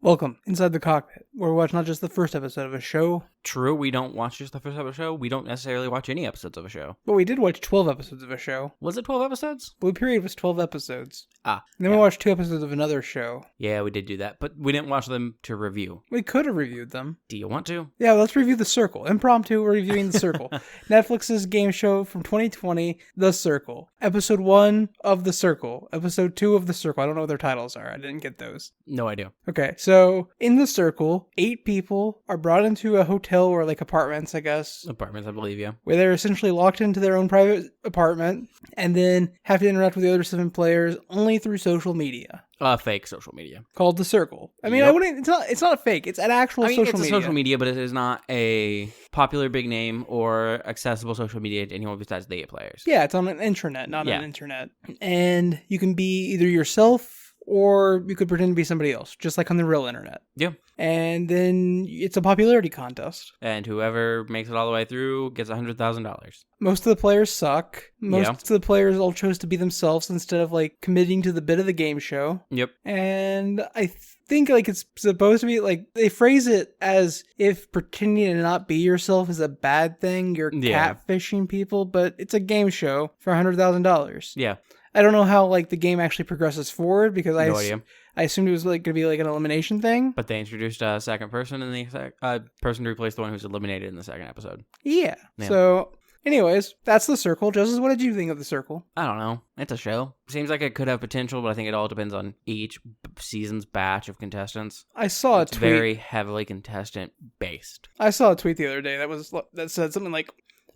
Welcome inside the cockpit, where we watch not just the first episode of a show. True, we don't watch just the first episode of a show. We don't necessarily watch any episodes of a show. But we did watch 12 episodes of a show. Was it 12 episodes? Blue Period was 12 episodes. Ah. And then we watched 2 episodes of another show. Yeah, we did do that, but we didn't watch them to review. We could have reviewed them. Do you want to? Yeah, let's review The Circle. Impromptu, we're reviewing The Circle. Netflix's game show from 2020, The Circle. Episode 1 of The Circle. Episode 2 of The Circle. I don't know what their titles are. I didn't get those. No idea. Okay, so in The Circle, 8 people are brought into a hotel or like apartments, I guess. Apartments, I believe, yeah. Where they're essentially locked into their own private apartment and then have to interact with the other 7 players only through social media. Fake social media. Called The Circle. I mean, Yep. I wouldn't, it's not fake. It's an actual social it's media. a social media, but it is not a popular big name or accessible social media to anyone besides the 8 players. Yeah, it's on an intranet, not Yeah. an internet. And you can be either yourself or you could pretend to be somebody else, just like on the real internet. Yeah. And then it's a popularity contest. And whoever makes it all the way through gets $100,000. Most of the players suck. Most Yeah. of the players all chose to be themselves instead of like committing to the bit of the game show. Yep. And I think like it's supposed to be like they phrase it as if pretending to not be yourself is a bad thing. You're Yeah. catfishing people, but it's a game show for $100,000. Yeah. I don't know how like the game actually progresses forward because No idea. I assumed it was like going to be like an elimination thing. But they introduced a second person in the person to replace the one who's eliminated in the second episode. Yeah. Yeah. So, anyways, that's The Circle. Justice, what did you think of The Circle? I don't know. It's a show. Seems like it could have potential, but I think it all depends on each season's batch of contestants. I saw a It's tweet. very heavily contestant based. I saw a tweet the other day that said something like,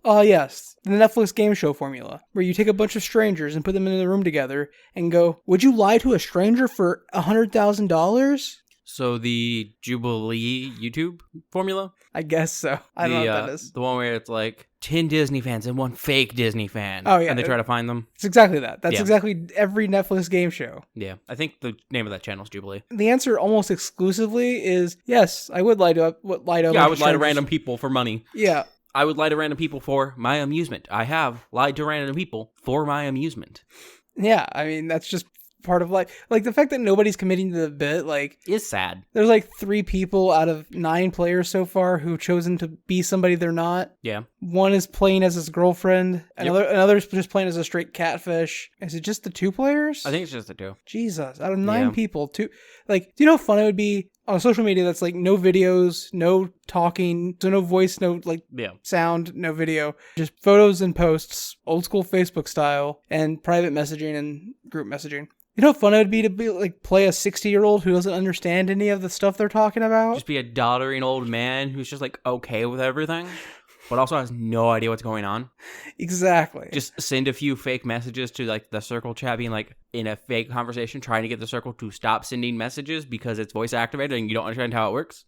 "Oh yes, the Netflix game show formula, where you take a bunch of strangers and put them in a room together and go, would you lie to a stranger for $100,000? So the Jubilee YouTube formula? I guess so. I don't know what that is. The one where it's like 10 Disney fans and one fake Disney fan. Oh, yeah. And they try to find them. It's exactly that. That's Yeah. exactly every Netflix game show. Yeah. I think the name of that channel is Jubilee. The answer almost exclusively is yes. I would lie to a Yeah, I would lie to strangers. random people for money. Yeah. I would lie to random people for my amusement. I have lied to random people for my amusement. Yeah. I mean, that's just part of life. Like the fact that nobody's committing to the bit, like It's sad. there's like 3 people out of 9 players so far who've chosen to be somebody they're not. Yeah. One is playing as his girlfriend. Another's just playing as a straight catfish. Is it just the 2 players? I think it's just the 2. Jesus, out of 9 Yeah. people, 2. Like, do you know how fun it would be on social media that's like no videos, no talking, so no voice, no like Yeah. sound, no video, just photos and posts, old school Facebook style, and private messaging and group messaging. You know how fun it would be to be like play a 60-year-old who doesn't understand any of the stuff they're talking about? Just be a doddering old man who's just like okay with everything, but also has no idea what's going on. Exactly. Just send a few fake messages to like the Circle chat, being like in a fake conversation, trying to get the Circle to stop sending messages because it's voice activated and you don't understand how it works.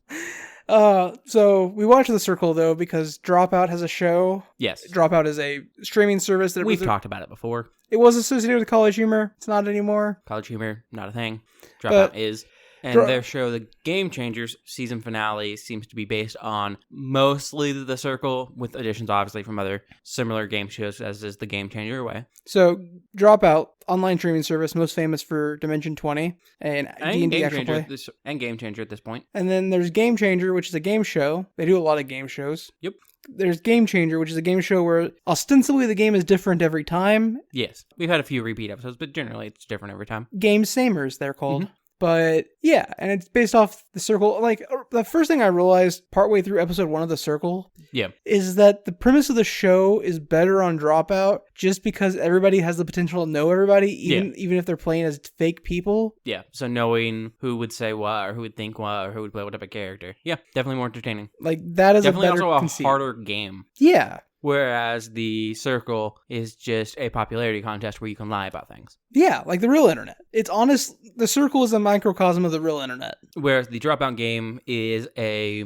So we watched The Circle though because Dropout has a show. Yes, Dropout is a streaming service that we've talked about it before. It was associated with College Humor. It's not anymore. College Humor, not a thing. But Dropout is. And their show, The Game Changers season finale, seems to be based on mostly The Circle, with additions obviously from other similar game shows, as is The Game Changer way. So Dropout, online streaming service, most famous for Dimension 20 and D&D actual play. And Game Changer at this point. And then there's Game Changer, which is a game show. They do a lot of game shows. Yep. There's Game Changer, which is a game show where ostensibly the game is different every time. Yes. We've had a few repeat episodes, but generally it's different every time. Game Samers, they're called. Mm-hmm. But yeah, and it's based off The Circle. Like the first thing I realized partway through episode 1 of The Circle Yeah. is that the premise of the show is better on Dropout just because everybody has the potential to know everybody, even if they're playing as fake people. Yeah. So knowing who would say what, or who would think what, or who would play what type of character. Yeah. Definitely more entertaining. Like that is Definitely a better also a conceit. harder game. Yeah. Whereas The Circle is just a popularity contest where you can lie about things. Yeah, like the real internet. It's honest. The Circle is a microcosm of the real internet. Whereas the Dropout game is a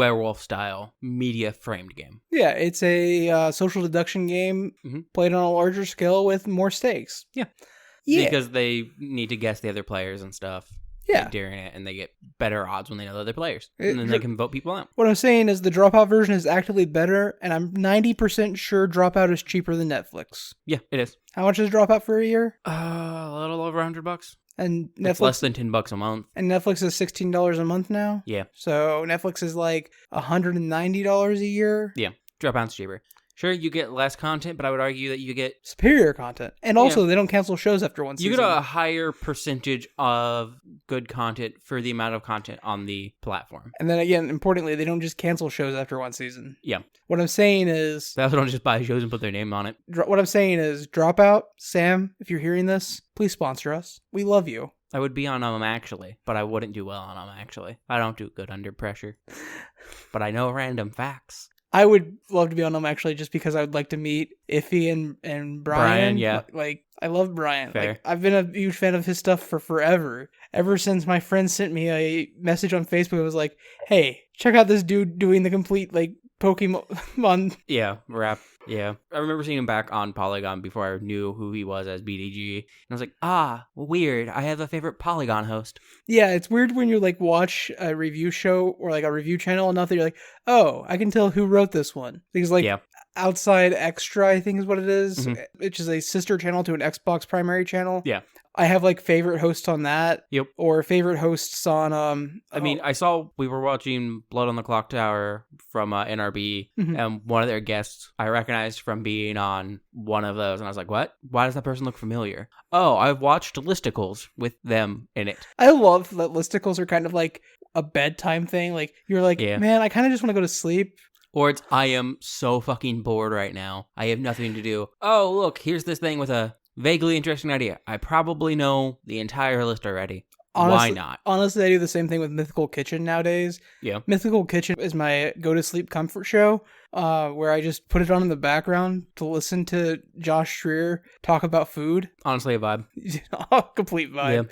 werewolf-style, media-framed game. Yeah, it's a social deduction game played on a larger scale with more stakes. Yeah. Yeah. Because they need to guess the other players and stuff. Yeah. during it, and they get better odds when they know other players, and then they can vote people out. What I'm saying is the Dropout version is actively better, and I'm 90% sure Dropout is cheaper than Netflix. Yeah, it is. How much is Dropout for a year? A little over $100. And Netflix, it's less than $10 a month. And Netflix is $16 a month now? Yeah. So Netflix is like $190 a year? Yeah. Dropout's cheaper. Sure, you get less content, but I would argue that you get superior content. And also, they don't cancel shows after one season. You get a higher percentage of good content for the amount of content on the platform. And then again, importantly, they don't just cancel shows after one season. Yeah. What I'm saying is... They also don't just buy shows and put their name on it. What I'm saying is, Dropout, Sam, if you're hearing this, please sponsor us. We love you. I would be on them, actually, but I wouldn't do well on them, actually. I don't do good under pressure. But I know random facts. I would love to be on them, actually, just because I would like to meet Iffy and Brian. Brian, yeah. Like, I love Brian. Fair. Like, I've been a huge fan of his stuff for forever. Ever since my friend sent me a message on Facebook, it was like, hey, check out this dude doing the complete, like, Pokemon. Yeah, rap. Yeah. I remember seeing him back on Polygon before I knew who he was as BDG. And I was like, weird. I have a favorite Polygon host. Yeah, it's weird when you, like, watch a review show or, like, a review channel enough that you're like, oh, I can tell who wrote this one. Because, like, Outside Extra, I think is what it is, which is a sister channel to an Xbox primary channel. Yeah. I have like favorite hosts on that. Yep. Or favorite hosts on I mean, I saw we were watching Blood on the Clock Tower from NRB, and one of their guests I recognized from being on one of those, and I was like, what? Why does that person look familiar? Oh, I've watched listicles with them in it. I love that listicles are kind of like a bedtime thing. Like, you're like, man, I kind of just want to go to sleep. Or it's, I am so fucking bored right now. I have nothing to do. Oh, look, here's this thing with a vaguely interesting idea. I probably know the entire list already. Why not? Honestly, I do the same thing with Mythical Kitchen nowadays. Yeah. Mythical Kitchen is my go-to-sleep comfort show, where I just put it on in the background to listen to Josh Schreier talk about food. Honestly, a vibe. Complete vibe.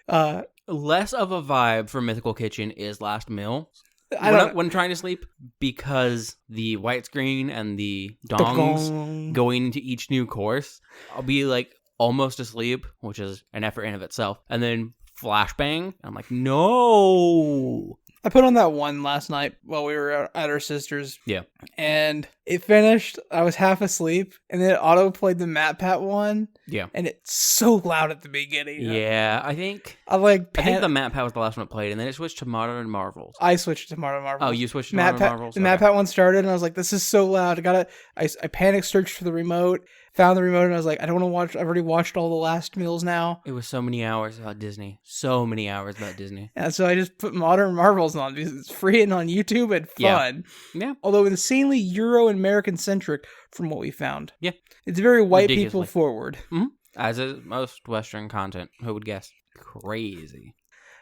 Yeah. Less of a vibe for Mythical Kitchen is Last Meal. When trying to sleep, because the white screen and the dongs going into each new course, I'll be like almost asleep, which is an effort in of itself, and then flashbang. I'm like, no. I put on that one last night while we were at our sister's. Yeah. And it finished. I was half asleep. And then it auto-played the MatPat one. Yeah. And it's so loud at the beginning. Yeah, I think the MatPat was the last one it played. And then it switched to Modern Marvels. I switched to Modern Marvels. Oh, you switched to Modern Marvels? The MatPat one started and I was like, this is so loud. I panic searched for the remote. Found the remote and I was like, I don't want to watch. I've already watched all the Last Meals now. It was so many hours about Disney. So many hours about Disney. And so I just put Modern Marvels on because it's free and on YouTube and fun. Yeah. Although insanely Euro and American centric from what we found. Yeah. It's very white people forward. Mm-hmm. As is most Western content. Who would guess? Crazy.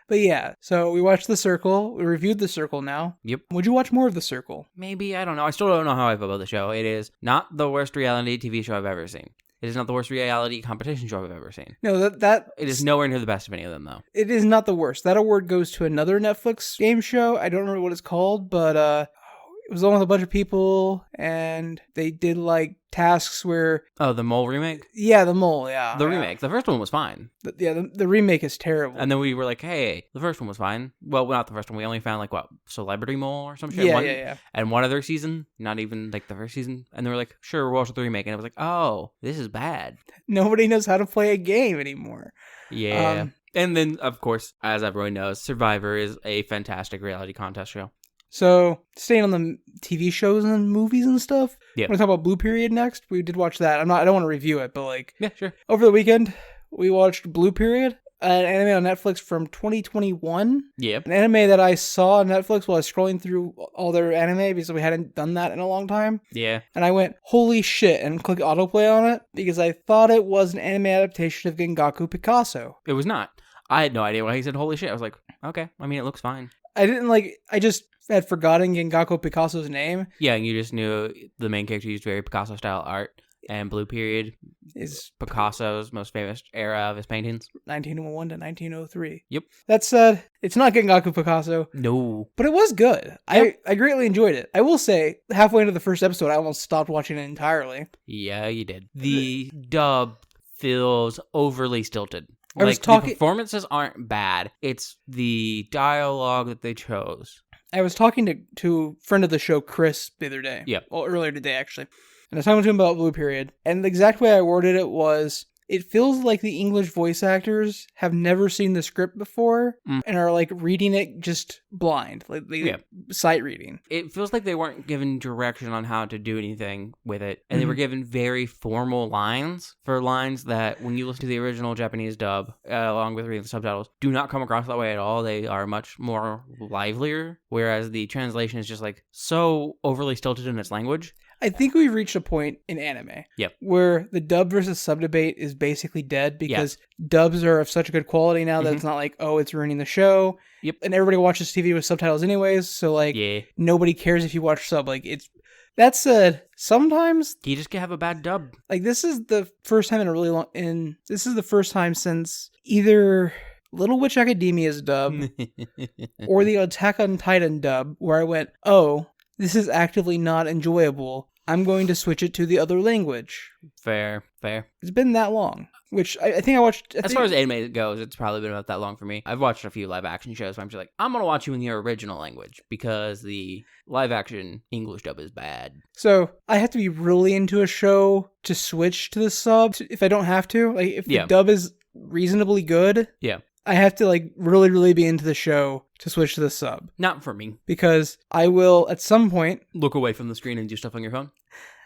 But yeah, so we watched The Circle. We reviewed The Circle now. Yep. Would you watch more of The Circle? Maybe. I don't know. I still don't know how I feel about the show. It is not the worst reality TV show I've ever seen. It is not the worst reality competition show I've ever seen. No, that it is nowhere near the best of any of them, though. It is not the worst. That award goes to another Netflix game show. I don't remember what it's called, but it was on with a bunch of people, and they did like tasks where... Oh, the Mole remake? Yeah, the Mole, yeah. The remake. The first one was fine. The remake is terrible. And then we were like, hey, the first one was fine. Well, not the first one. We only found like, what, Celebrity Mole or some shit? Yeah. And one other season, not even like the first season. And they were like, sure, we'll watch the remake. And I was like, oh, this is bad. Nobody knows how to play a game anymore. Yeah. And then, of course, as everyone knows, Survivor is a fantastic reality contest show. So, staying on the TV shows and movies and stuff. Yeah. We're going to talk about Blue Period next. We did watch that. I don't want to review it, but like... Yeah, sure. Over the weekend, we watched Blue Period, an anime on Netflix from 2021. Yeah. An anime that I saw on Netflix while I was scrolling through all their anime because we hadn't done that in a long time. Yeah. And I went, holy shit, and clicked autoplay on it because I thought it was an anime adaptation of Gengaku Picasso. It was not. I had no idea when he said holy shit. I was like, okay. I mean, it looks fine. I just had forgotten Gengaku Picasso's name. Yeah, and you just knew the main character used very Picasso-style art, and Blue Period is Picasso's most famous era of his paintings. 1901 to 1903. Yep. That said, it's not Gengaku Picasso. No. But it was good. Yep. I greatly enjoyed it. I will say, halfway into the first episode, I almost stopped watching it entirely. Yeah, you did. The dub feels overly stilted. The performances aren't bad. It's the dialogue that they chose. I was talking to a friend of the show, Chris, the other day. Yeah. Well, earlier today, actually. And I was talking to him about Blue Period. And the exact way I worded it was, it feels like the English voice actors have never seen the script before and are like reading it just blind, like sight reading. It feels like they weren't given direction on how to do anything with it, and they were given very formal lines for lines that, when you listen to the original Japanese dub, along with reading the subtitles, do not come across that way at all. They are much more livelier, whereas the translation is just like so overly stilted in its language. I think we've reached a point in anime where the dub versus sub debate is basically dead because dubs are of such good quality now that it's not like, oh, it's ruining the show. Yep. And everybody watches TV with subtitles anyways, so like nobody cares if you watch sub. Like that said, sometimes you just have a bad dub. Like this is the first time this is the first time since either Little Witch Academia's dub or the Attack on Titan dub where I went, oh, this is actively not enjoyable. I'm going to switch it to the other language. Fair. It's been that long, which I think I watched... As far as anime goes, it's probably been about that long for me. I've watched a few live action shows where I'm just like, I'm going to watch you in the original language because the live action English dub is bad. So I have to be really into a show to switch to the sub if I don't have to. Like if the dub is reasonably good... Yeah. I have to like really, really be into the show to switch to the sub. Not for me. Because I will, at some point... look away from the screen and do stuff on your phone?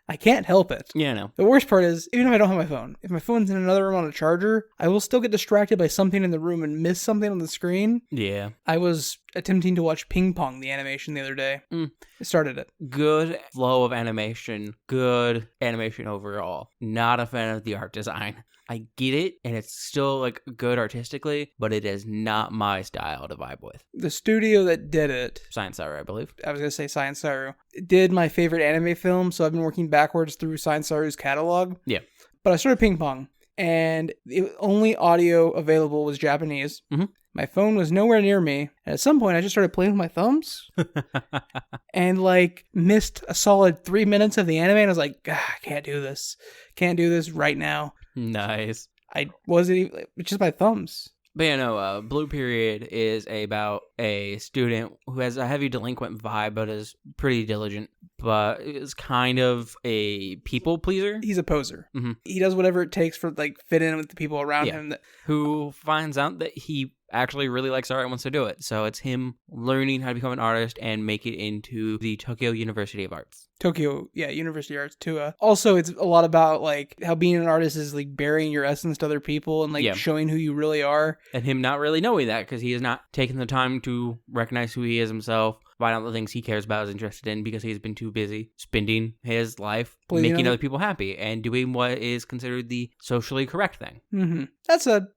I can't help it. Yeah, I know. The worst part is, even if I don't have my phone, if my phone's in another room on a charger, I will still get distracted by something in the room and miss something on the screen. Yeah. I was attempting to watch Ping Pong, the animation, the other day. I started it. Good flow of animation. Good animation overall. Not a fan of the art design. I get it, and it's still like good artistically, but it is not my style to vibe with. The studio that did it, Science Saru, I believe. I was going to say Science Saru, did my favorite anime film, so I've been working backwards through Science Saru's catalog. Yeah. But I started Ping Pong, and the only audio available was Japanese. Mm-hmm. My phone was nowhere near me, and at some point I just started playing with my thumbs, and like missed a solid 3 minutes of the anime, and I was like, I can't do this right now. Nice. I wasn't even, it's just my thumbs. But yeah, no, Blue Period is about a student who has a heavy delinquent vibe, but is pretty diligent, but is kind of a people pleaser. He's a poser. Mm-hmm. He does whatever it takes for like fit in with the people around him. Who finds out that he actually really likes art and wants to do it. So it's him learning how to become an artist and make it into the Tokyo University of Arts. University of Arts too. Also, it's a lot about like how being an artist is like burying your essence to other people and like showing who you really are. And him not really knowing that because he has not taken the time to recognize who he is himself, find out the things he cares about, is interested in, because he's been too busy spending his life making other people happy and doing what is considered the socially correct thing. Mm-hmm.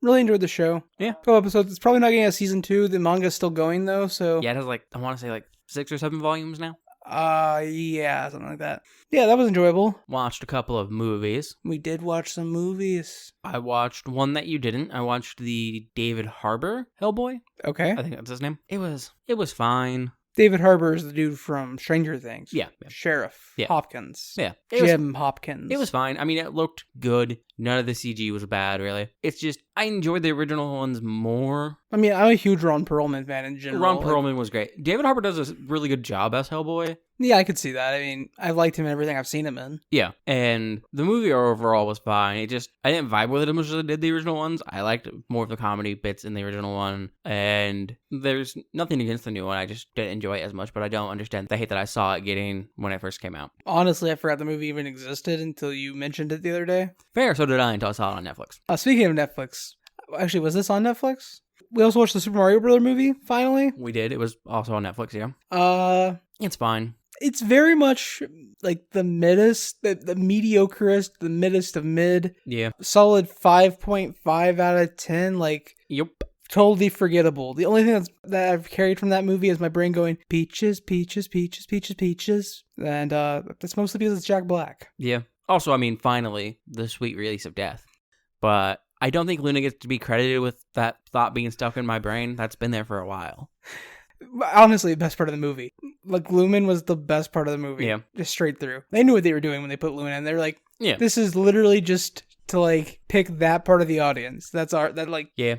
Really enjoyed the show. Yeah. A couple episodes. It's probably not getting a season 2. The manga's still going though, so... Yeah, it has I want to say 6 or 7 volumes now. Yeah, something like that. Yeah, that was enjoyable. Watched a couple of movies. We did watch some movies. I watched one that you didn't. I watched the David Harbour Hellboy. Okay. I think that's his name. It was fine. David Harbour is the dude from Stranger Things. Yeah. Sheriff Hopkins. Yeah. Jim Hopkins. It was fine. I mean, it looked good. None of the CG was bad, really. It's just, I enjoyed the original ones more. I mean, I'm a huge Ron Perlman fan in general. Ron Perlman was great. David Harbour does a really good job as Hellboy. Yeah, I could see that. I mean, I've liked him in everything I've seen him in. Yeah, and the movie overall was fine. I didn't vibe with it as much as I did the original ones. I liked more of the comedy bits in the original one, and there's nothing against the new one. I just didn't enjoy it as much, but I don't understand the hate that I saw it getting when it first came out. Honestly, I forgot the movie even existed until you mentioned it the other day. Fair, so did I until I saw it on Netflix. Speaking of Netflix, actually, was this on Netflix? We also watched the Super Mario Bros. Movie, finally. We did. It was also on Netflix, yeah. It's fine. It's very much like the middest, the mediocrest, the middest of mid. Yeah. Solid 5.5 out of 10. Yep. Totally forgettable. The only thing that I've carried from that movie is my brain going, peaches, peaches, peaches, peaches, peaches. And that's mostly because it's Jack Black. Yeah. Also, I mean, finally, the sweet release of death. But I don't think Luna gets to be credited with that thought being stuck in my brain. That's been there for a while. Honestly, the best part of the movie. Lumen was the best part of the movie. Yeah. Just straight through. They knew what they were doing when they put Luna in. They were like, yeah, this is literally just to like pick that part of the audience. Yeah.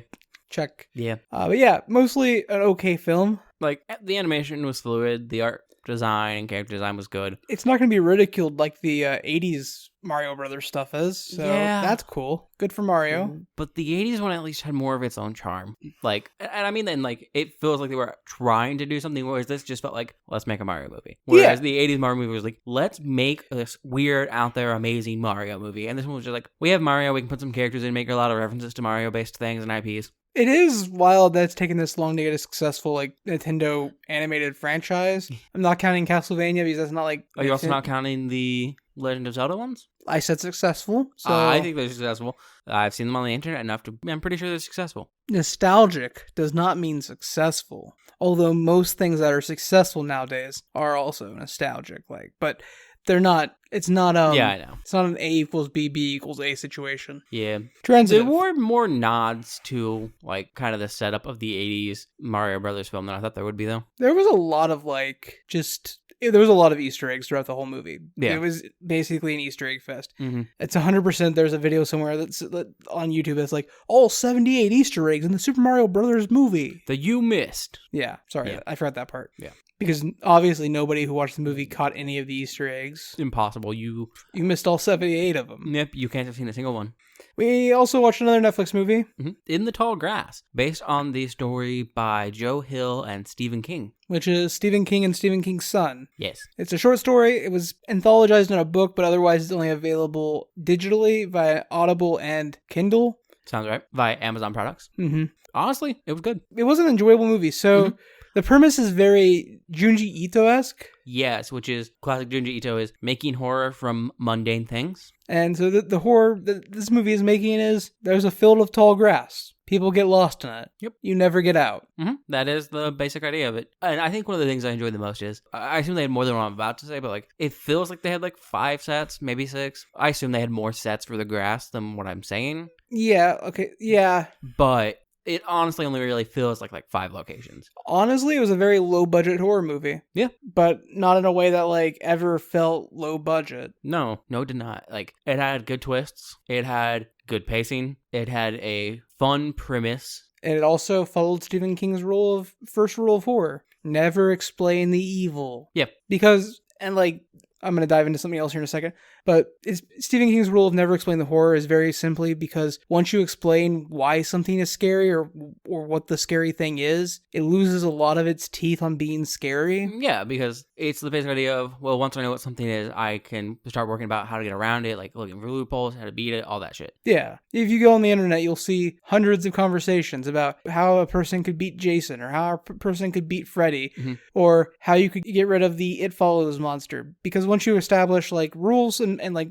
Check. Yeah. But yeah, mostly an okay film. Like, the animation was fluid. The art design and character design was good. It's not going to be ridiculed like the 80s Mario Brothers stuff is. So that's cool. Good for Mario. But the 80s one at least had more of its own charm. Like, and I mean, then, like, it feels like they were trying to do something, whereas this just felt like, let's make a Mario movie. Whereas the 80s Mario movie was like, let's make this weird, out there, amazing Mario movie. And this one was just like, we have Mario, we can put some characters in, make a lot of references to Mario-based things and IPs. It is wild that it's taken this long to get a successful, like, Nintendo animated franchise. I'm not counting Castlevania because that's not like... Are you also not counting the Legend of Zelda ones? I said successful, so... I think they're successful. I've seen them on the internet enough to... I'm pretty sure they're successful. Nostalgic does not mean successful. Although most things that are successful nowadays are also nostalgic, like, but... They're not, it's not, yeah, I know. It's not an A equals B, B equals A situation. Yeah. Transitive. There were more nods to, like, kind of the setup of the 80s Mario Brothers film than I thought there would be, though. There was a lot of, like, there was a lot of Easter eggs throughout the whole movie. Yeah. It was basically an Easter egg fest. Mm-hmm. It's 100%, there's a video somewhere that's on YouTube that's like, all 78 Easter eggs in the Super Mario Brothers movie. That you missed. Yeah, sorry, Yeah. I forgot that part. Yeah. Because obviously nobody who watched the movie caught any of the Easter eggs. Impossible. You missed all 78 of them. Yep, you can't have seen a single one. We also watched another Netflix movie. Mm-hmm. In the Tall Grass, based on the story by Joe Hill and Stephen King. Which is Stephen King and Stephen King's son. Yes. It's a short story. It was anthologized in a book, but otherwise it's only available digitally via Audible and Kindle. Sounds right. Via Amazon products. Mm-hmm. Honestly, it was good. It was an enjoyable movie. So the premise is very Junji Ito-esque. Yes, which is classic Junji Ito is making horror from mundane things. And so the horror that this movie is making is there's a field of tall grass. People get lost in it. Yep. You never get out. Mm-hmm. That is the basic idea of it. And I think one of the things I enjoyed the most is, I assume they had more than what I'm about to say, but like, it feels like they had like 5 sets, maybe 6. I assume they had more sets for the grass than what I'm saying. Yeah, okay, yeah. But it honestly only really feels like 5 locations. Honestly, it was a very low-budget horror movie. Yeah. But not in a way that, like, ever felt low-budget. No, it did not. Like, it had good twists. It had good pacing. It had a fun premise. And it also followed Stephen King's first rule of horror. Never explain the evil. Yep. Because, and like, I'm going to dive into something else here in a second, but Stephen King's rule of never explain the horror is very simply because once you explain why something is scary or what the scary thing is, it loses a lot of its teeth on being scary. Yeah, because it's the basic idea of, well, once I know what something is, I can start working about how to get around it, like looking for loopholes, how to beat it, all that shit. Yeah. If you go on the internet, you'll see hundreds of conversations about how a person could beat Jason or how a person could beat Freddy or how you could get rid of the It Follows monster. Because once you establish like rules and like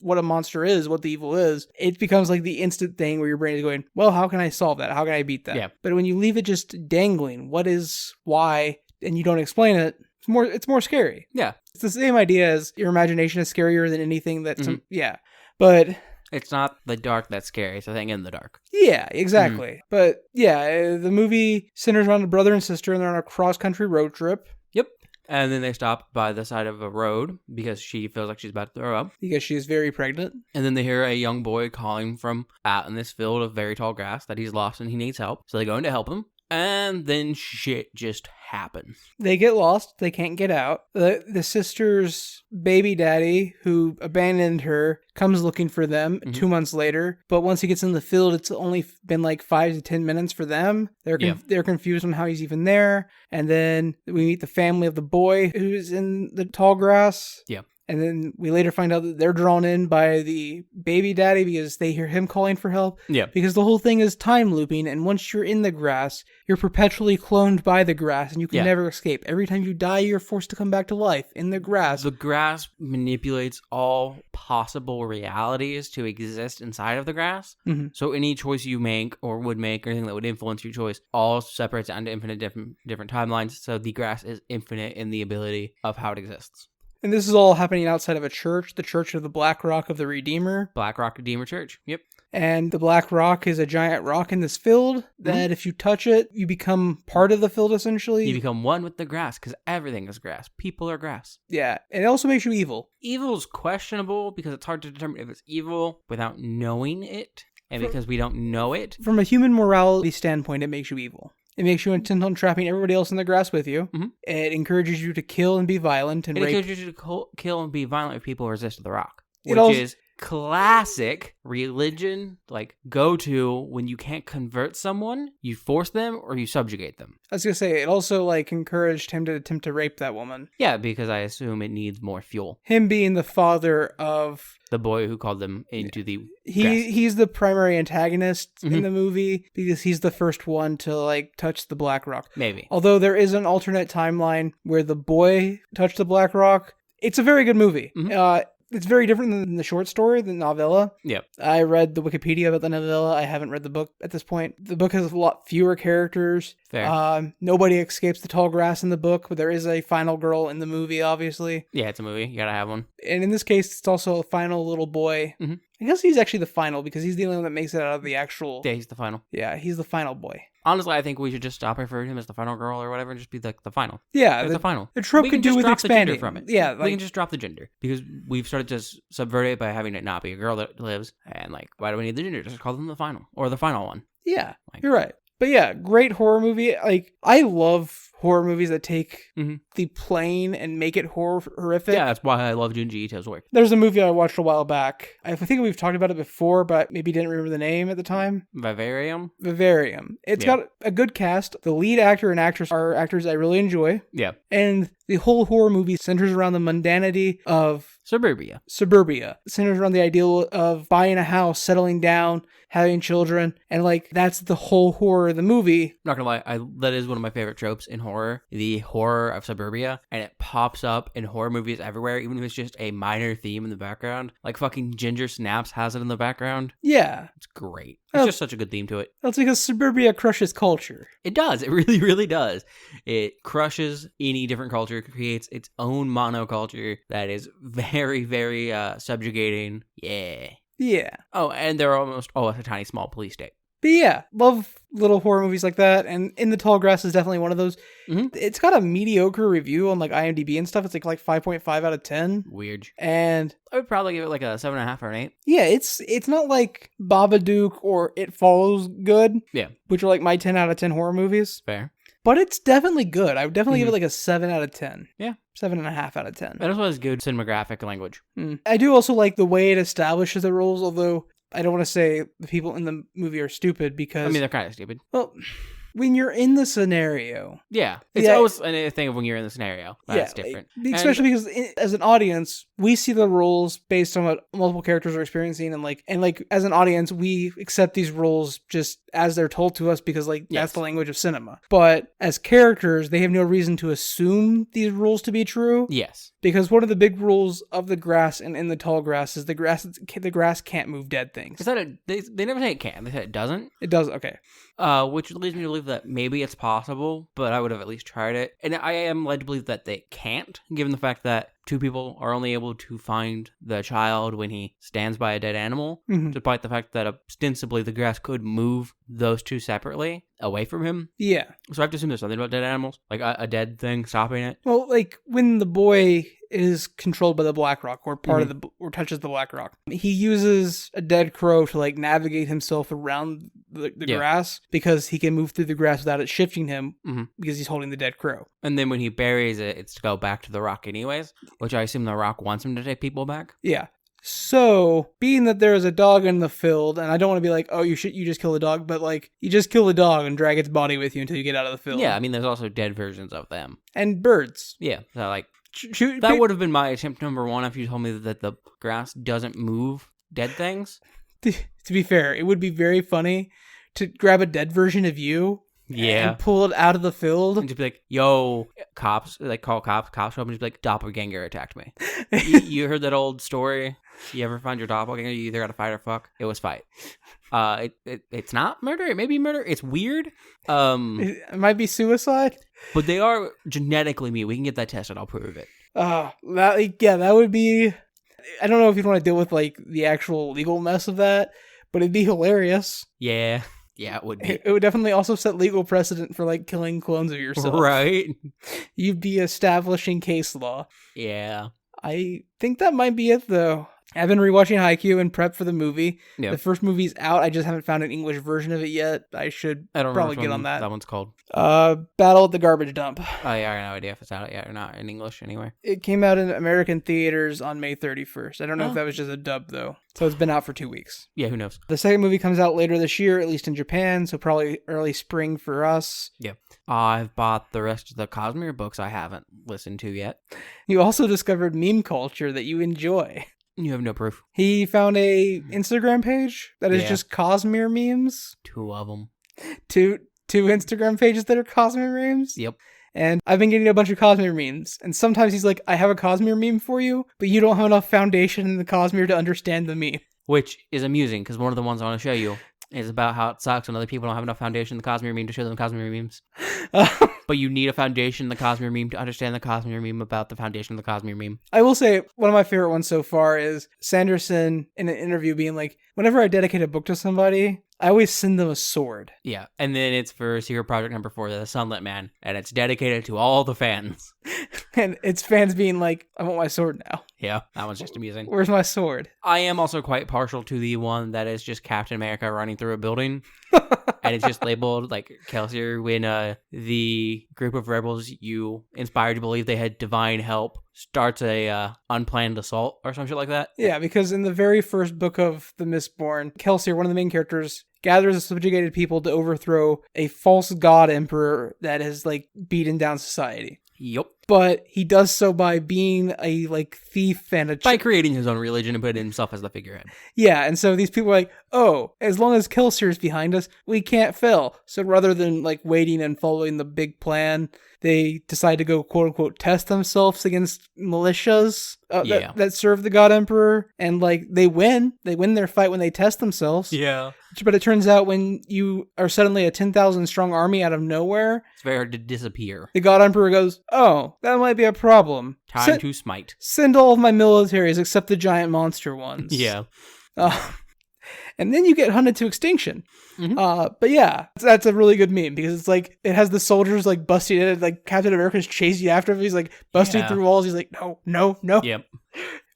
what a monster is, what the evil is, it becomes like the instant thing where your brain is going, well, how can I solve that? How can I beat that? Yeah. But when you leave it just dangling, what is, why, and you don't explain it, it's more scary. Yeah. It's the same idea as your imagination is scarier than anything that, yeah. But it's not the dark that's scary, it's a thing in the dark. Yeah, exactly. But yeah, the movie centers around a brother and sister, and they're on a cross-country road trip. Yep. And then they stop by the side of a road because she feels like she's about to throw up. Because she's very pregnant. And then they hear a young boy calling from out in this field of very tall grass that he's lost and he needs help. So they go in to help him. And then shit just happens. They get lost. They can't get out. The sister's baby daddy, who abandoned her, comes looking for them 2 months later. But once he gets in the field, it's only been like 5 to 10 minutes for them. They're confused on how he's even there. And then we meet the family of the boy who's in the tall grass. Yeah. And then we later find out that they're drawn in by the baby daddy because they hear him calling for help. Yeah. Because the whole thing is time looping, and once you're in the grass, you're perpetually cloned by the grass, and you can never escape. Every time you die, you're forced to come back to life in the grass. The grass manipulates all possible realities to exist inside of the grass. Mm-hmm. So any choice you make or would make, or anything that would influence your choice, all separates out into infinite different timelines. So the grass is infinite in the ability of how it exists. And this is all happening outside of a church, the Church of the Black Rock of the Redeemer. Black Rock Redeemer Church. Yep. And the black rock is a giant rock in this field that if you touch it, you become part of the field, essentially. You become one with the grass, because everything is grass. People are grass. Yeah, and it also makes you evil. Evil is questionable because it's hard to determine if it's evil without knowing it, and because we don't know it. From a human morality standpoint, it makes you evil. It makes you intent on trapping everybody else in the grass with you. Mm-hmm. It encourages you to kill and be violent and rape. It encourages you to kill and be violent if people resist the rock, which is classic religion, like go-to when you can't convert someone, you force them or you subjugate them. I was gonna say, it also like encouraged him to attempt to rape that woman. Yeah, because I assume it needs more fuel. Him being the father of the boy who called them into the he's the primary antagonist in the movie because he's the first one to like touch the black rock. Maybe. Although there is an alternate timeline where the boy touched the black rock. It's a very good movie. Mm-hmm. It's very different than the short story, the novella. Yep. I read the Wikipedia about the novella. I haven't read the book at this point. The book has a lot fewer characters. Fair. Nobody escapes the tall grass in the book, but there is a final girl in the movie, obviously. Yeah, it's a movie. You gotta have one. And in this case, it's also a final little boy. Mm-hmm. I guess he's actually the final because he's the only one that makes it out of the actual... Yeah, he's the final. Yeah, he's the final boy. Honestly, I think we should just stop referring to him as the final girl or whatever and just be like the final. Yeah, the final. The trope could do with expanding from it. Yeah, we can just drop the gender because we've started to subvert it by having it not be a girl that lives. And like, why do we need the gender? Just call them the final or the final one. Yeah, you're right. But yeah, great horror movie. Like, I love horror movies that take the plane and make it horrific. Yeah, that's why I love Junji Ito's work. There's a movie I watched a while back. I think we've talked about it before, but maybe didn't remember the name at the time. Vivarium? Vivarium. It's got a good cast. The lead actor and actress are actors I really enjoy. Yeah. And the whole horror movie centers around the mundanity of... Suburbia. It centers around the ideal of buying a house, settling down, having children, and like that's the whole horror of the movie. Not gonna lie, that is one of my favorite tropes in horror, the horror of suburbia, and it pops up in horror movies everywhere, even if it's just a minor theme in the background. Like fucking Ginger Snaps has it in the background. Yeah. It's great. It's just such a good theme to it. That's because suburbia crushes culture. It does. It really, really does. It crushes any different culture, creates its own monoculture that is very, very subjugating. Yeah. Yeah. Oh, and they're almost always a tiny, small police state. But yeah, love little horror movies like that, and In the Tall Grass is definitely one of those. Mm-hmm. It's got a mediocre review on like IMDb and stuff. It's like 5.5 out of 10. Weird. And I would probably give it like a 7.5 or an 8. Yeah, it's not like Babadook or It Follows good. Yeah. Which are like my 10 out of 10 horror movies. Fair. But it's definitely good. I would definitely give it like a 7 out of 10. Yeah. 7.5 out of 10. That also has good cinematographic language. I do also like the way it establishes the rules, although I don't want to say the people in the movie are stupid because... I mean, they're kind of stupid. Well, when you're in the scenario... Yeah. It's always a thing of when you're in the scenario. That's different. Especially because as an audience, we see the rules based on what multiple characters are experiencing, and as an audience, we accept these rules just as they're told to us because that's the language of cinema. But as characters, they have no reason to assume these rules to be true. Yes. Because one of the big rules of the grass and In the Tall Grass is the grass can't move dead things. Is that they never say it can. They say it doesn't. It does. Okay. Which leads me to believe that maybe it's possible, but I would have at least tried it. And I am led to believe that they can't, given the fact that two people are only able to find the child when he stands by a dead animal, despite the fact that ostensibly the grass could move those two separately away from him. Yeah. So I have to assume there's something about dead animals, like a dead thing stopping it. Well, like when the boy is controlled by the black rock or or touches the black rock, he uses a dead crow to like navigate himself around the grass because he can move through the grass without it shifting him because he's holding the dead crow. And then when he buries it, it's to go back to the rock anyways, which I assume the rock wants him to take people back. Yeah. So, being that there is a dog in the field, and I don't want to be like, oh, you just kill the dog, but like, you just kill the dog and drag its body with you until you get out of the field. Yeah, I mean, there's also dead versions of them. And birds. Yeah, so like, that would have been my attempt number one if you told me that the grass doesn't move dead things. To be fair, it would be very funny to grab a dead version of you. Yeah. And pull it out of the field. And just be like, yo, cops, like call cops show up and just be like, doppelganger attacked me. you heard that old story? You ever find your doppelganger? You either gotta fight or fuck. It was fight. It's not murder. It may be murder. It's weird. It might be suicide. But they are genetically me. We can get that tested. I'll prove it. That would be... I don't know if you'd want to deal with like the actual legal mess of that. but it'd be hilarious. Yeah. Yeah, it would be. It would definitely also set legal precedent for like killing clones of yourself. Right. You'd be establishing case law. Yeah. I think that might be it, though. I've been rewatching Haikyuu and prep for the movie. Yeah. The first movie's out. I just haven't found an English version of it yet. I should probably get on that. That one's called. Battle at the Garbage Dump. Oh, yeah, I have no idea if it's out yet or not in English anyway. It came out in American theaters on May 31st. I don't know if that was just a dub, though. So it's been out for 2 weeks. Yeah, who knows? The second movie comes out later this year, at least in Japan, so probably early spring for us. Yeah. I've bought the rest of the Cosmere books I haven't listened to yet. You also discovered meme culture that you enjoy. You have no proof. He found a Instagram page that is just Cosmere memes. 2 of them. Two Instagram pages that are Cosmere memes? Yep. And I've been getting a bunch of Cosmere memes. And sometimes he's like, I have a Cosmere meme for you, but you don't have enough foundation in the Cosmere to understand the meme. Which is amusing, because one of the ones I want to show you is about how it sucks when other people don't have enough foundation in the Cosmere meme to show them Cosmere memes. But you need a foundation in the Cosmere meme to understand the Cosmere meme about the foundation of the Cosmere meme. I will say, one of my favorite ones so far is Sanderson in an interview being like, whenever I dedicate a book to somebody, I always send them a sword. Yeah, and then it's for Secret Project number 4, The Sunlit Man, and it's dedicated to all the fans. And it's fans being like, I want my sword now. Yeah, that one's just amusing. Where's my sword? I am also quite partial to the one that is just Captain America running through a building. And it's just labeled like Kelsier when the group of rebels you inspired to believe they had divine help starts a unplanned assault or some shit like that. Yeah, because in the very first book of The Mistborn, Kelsier, one of the main characters, gathers a subjugated people to overthrow a false god emperor that has like beaten down society. Yep. But he does so by being a like thief and by creating his own religion and putting himself as the figurehead. Yeah, and so these people are like, oh, as long as Kelsier's behind us, we can't fail. So rather than like waiting and following the big plan, they decide to go quote unquote test themselves against militias that serve the God Emperor, and like they win their fight when they test themselves. Yeah. But it turns out when you are suddenly a 10,000 strong army out of nowhere, it's very hard to disappear. The God Emperor goes, oh, that might be a problem. Time to smite. Send all of my militaries except the giant monster ones. Yeah. And then you get hunted to extinction. Mm-hmm. But yeah, that's a really good meme because it's like, it has the soldiers like busting it, like Captain America's chasing after him. He's like busting through walls. He's like, no. Yep.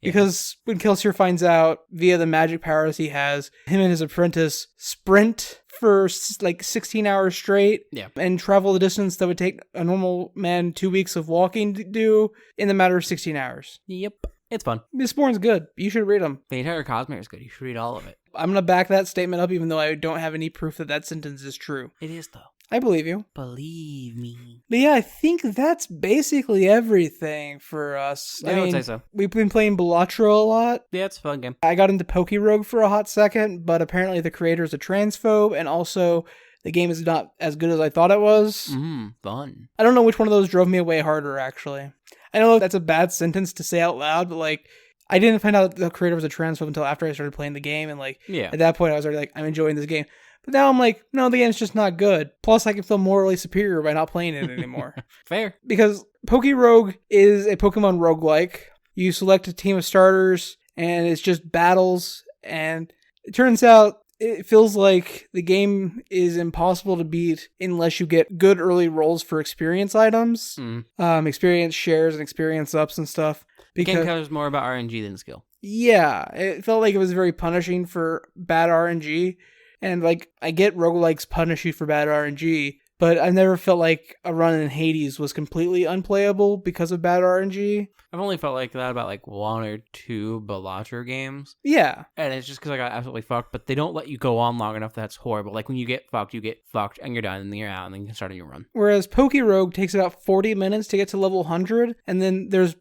Because when Kelsier finds out via the magic powers he has, him and his apprentice sprint for like 16 hours straight and travel the distance that would take a normal man 2 weeks of walking to do in the matter of 16 hours. Yep. It's fun. Mistborn's good. You should read them. The entire Cosmere is good. You should read all of it. I'm going to back that statement up even though I don't have any proof that that sentence is true. It is, though. I believe you. Believe me. But yeah, I think that's basically everything for us. Yeah, I would say so. We've been playing Balatro a lot. Yeah, it's a fun game. I got into Pokerogue for a hot second, but apparently the creator's a transphobe, and also the game is not as good as I thought it was. Fun. I don't know which one of those drove me away harder, actually. I know that's a bad sentence to say out loud, but like, I didn't find out the creator was a transphobe until after I started playing the game, and like, at that point I was already like, I'm enjoying this game. But now I'm like, no, the game's just not good. Plus, I can feel morally superior by not playing it anymore. Fair. Because Pokerogue is a Pokemon roguelike. You select a team of starters, and it's just battles. And it turns out it feels like the game is impossible to beat unless you get good early rolls for experience items, experience shares and experience ups and stuff. Because the game cares more about RNG than skill. Yeah, it felt like it was very punishing for bad RNG. And, like, I get roguelikes punish you for bad RNG, but I never felt like a run in Hades was completely unplayable because of bad RNG. I've only felt like that about, like, 1 or 2 Balatro games. Yeah. And it's just because I got absolutely fucked, but they don't let you go on long enough. That's horrible. Like, when you get fucked, and you're done, and then you're out, and then you can start a new run. Whereas Pokerogue takes about 40 minutes to get to level 100, and then there's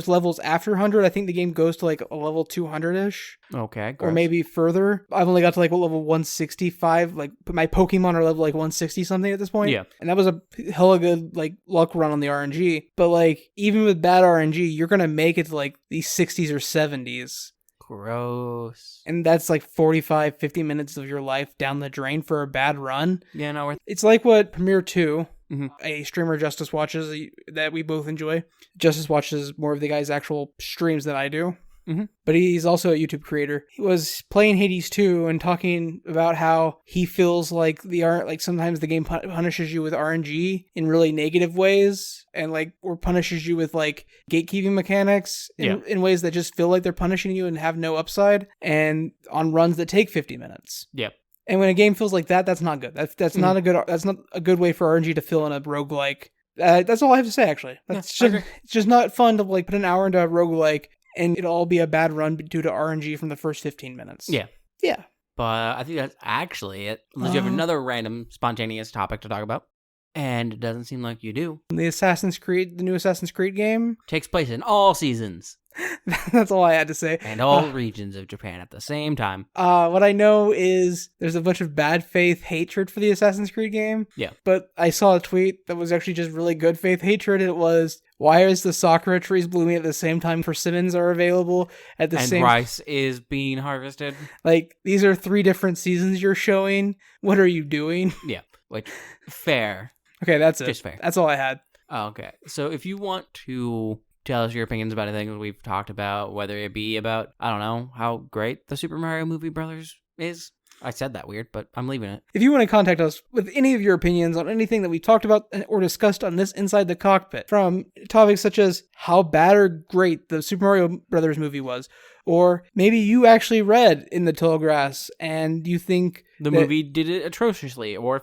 levels after 100. I think the game goes to, like, a level 200-ish. Okay, gross. Or maybe further. I've only got to, like, level 165. Like, my Pokemon are level, like, 160-something at this point. Yeah. And that was a hella good, like, luck run on the RNG. But, like, even with bad RNG, you're gonna make it to, like, the 60s or 70s. Gross. And that's like 45, 50 minutes of your life down the drain for a bad run. Yeah, no, it's like what Premiere 2, a streamer Justice watches that we both enjoy. Justice watches more of the guy's actual streams than I do. but he's also a YouTube creator. He was playing Hades 2 and talking about how he feels like sometimes the game punishes you with RNG in really negative ways, and or punishes you with gatekeeping mechanics in ways that just feel like they're punishing you and have no upside, and on runs that take 50 minutes. Yep. And when a game feels like that, that's not good. That's not a good way for RNG to fill in a roguelike. That's all I have to say, actually. It's just not fun to put an hour into a roguelike and it'll all be a bad run due to RNG from the first 15 minutes. Yeah. Yeah. But I think that's actually it. Unless you have another random spontaneous topic to talk about. And it doesn't seem like you do. The new Assassin's Creed game takes place in all seasons. That's all I had to say. And all regions of Japan at the same time. What I know is there's a bunch of bad faith hatred for the Assassin's Creed game. Yeah. But I saw a tweet that was actually just really good faith hatred. It was, why is the sakura trees blooming at the same time persimmons are available at the same... And rice is being harvested. These are 3 different seasons you're showing. What are you doing? Yeah. Fair. Okay, that's it. Just fair. That's all I had. Okay. So if you want to tell us your opinions about anything we've talked about, whether it be about, I don't know, how great the Super Mario Movie Brothers is. I said that weird, but I'm leaving it. If you want to contact us with any of your opinions on anything that we talked about or discussed on this Inside the Cockpit, from topics such as how bad or great the Super Mario Brothers movie was, or maybe you actually read In the Tall Grass and you think the movie did it atrociously or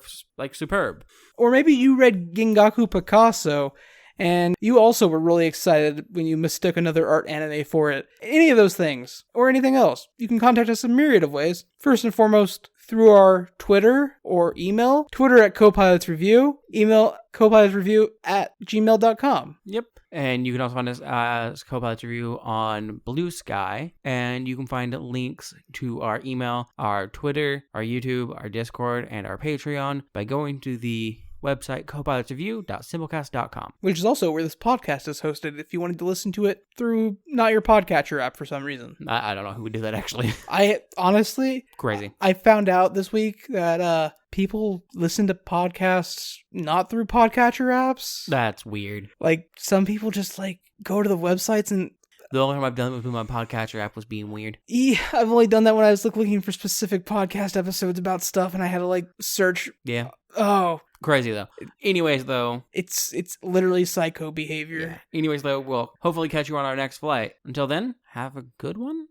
superb. Or maybe you read Gingaku Picasso and you also were really excited when you mistook another art anime for it. Any of those things, or anything else, you can contact us in a myriad of ways. First and foremost, through our Twitter or email. Twitter at Copilots Review. Email copilotsreview@gmail.com. Yep. And you can also find us as Copilots Review on Blue Sky. And you can find links to our email, our Twitter, our YouTube, our Discord, and our Patreon by going to the website copilotsreview.simplecast.com, which is also where this podcast is hosted if you wanted to listen to it through not your podcatcher app for some reason. I don't know who would do that, actually. I honestly crazy. I found out this week that people listen to podcasts not through podcatcher apps. That's weird. Some people just go to the websites and... The only time I've done it with my podcatcher app was being weird. Yeah, I've only done that when I was looking for specific podcast episodes about stuff and I had to search. Yeah. Oh. Crazy, though. Anyways, though. It's literally psycho behavior. Yeah. Anyways, though, we'll hopefully catch you on our next flight. Until then, have a good one.